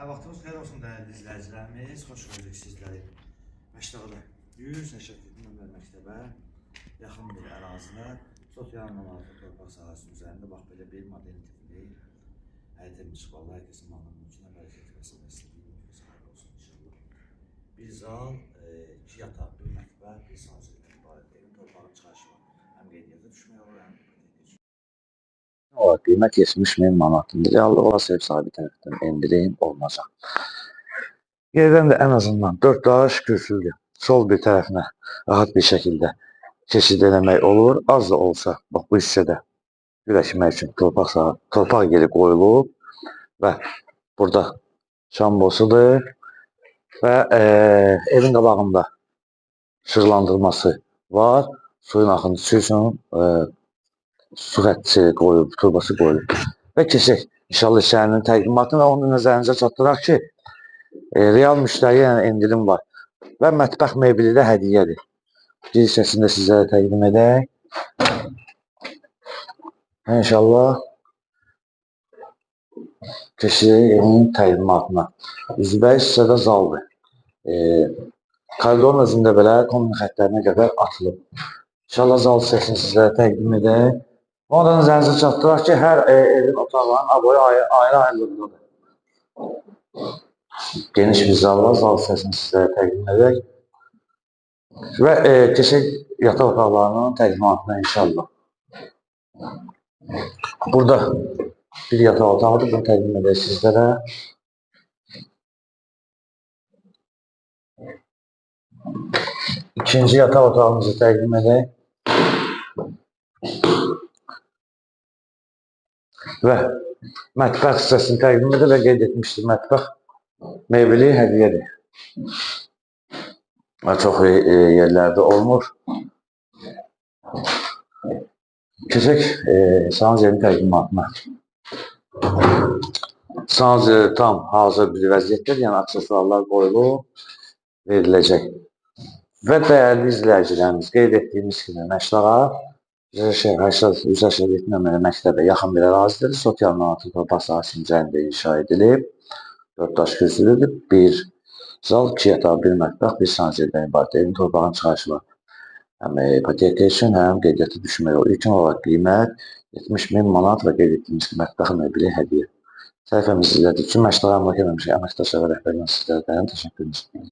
Vaxtınız xeyir olsun dəyərli izləyicilərimiz. Xoş gördük sizləri. Məştəqdə 182 məktəbə yaxın bir ərazidə sosial məlumatlı torpaq sahəsinin üzərində bax belə bir modern tipli həyətimiz var. Herkesin malının içine bərəkət vəsiləsilə xeyir olsun inşallah. Bir zal, iki yataq, bir mətbəx, bir sancıdan ibarət evin torpağın çıxarışı var. Həm qeydiyyata düşmək olur, həm qiymət 70.000 manatdır. Reallığı olası ev sahibi tərəfindən endirim olunacaq. Yerdən də ən azından 4 daş kürsülü sol bir tərəfinə rahat bir şəkildə keçid eləmək olur. Az da olsa bax bu hissədə güləşmək üçün torpaq yeri qoyulub və burada şambosudur və evin qabağında işıqlandırması var. Suyun axıntısı üçün su xətti qoyulub, turbası qoyulub. Və keçək inşallah şəhərinin təqdimatını və onu nəzərinizə çatdıraq ki, real müştəriyə endirim var və mətbəx mebeli də hədiyyədir. Bir hissəsini də sizlərə təqdim edək. İnşallah keçək evin təqdimatına. Üzbəyiz hissədə zaldır. Koridorun özündə belə komün xəttlərinə qədər atılıb. İnşallah zal hissəsini sizlərə təqdim edək. Ondan nəzərinizə çatdıraq ki, hər evin otaqlarının aboyu ayrı-ayrılıqdadır. Geniş bir zal var, zal hissəsini sizlərə təqdim edək. Və keçək yataq otaqlarının təqdimatına inşallah. Burada bir yataq otağıdır, bunu təqdim edək sizlərə. İkinci yataq otağımızı təqdim edək. Və mətbəx hissəsini təqdim edir və qeyd etmişdir, mətbəx mebeli hədiyyədir. Çox yerlərdə olmur. Keçək sanız yerin təqdimatına. Sanız tam hazır bir vəziyyətdir, yəni aksesuarlar qoyulub veriləcək. Və dəyərli izləyicilərimiz, qeyd etdiyimiz kimi Məşdağa 187 nömrəli məktəbə yaxın bir ərazidir. Sosial məlumatlı torpaq sahəsinin üzərində inşa edilib. 4 daş kürsülüdür. Bir zal, 2 yatağı, bir mətbəx, bir sancerdən ibarət. Evin torpağın çıxarışı var. Həm ipoteka üçün, həm qeydiyyata düşmək olur. İlkin olaraq qiymət 70.000 manat və qeyd etdiyimiz ki, mətbəx mebeli hədiyyə. Səhifəmizi izlədiyiniz üçün Məşdağa əmlak eləmişik. Əməkdaşlara rəhbərlə sizlərdən təşəkkür edirəm.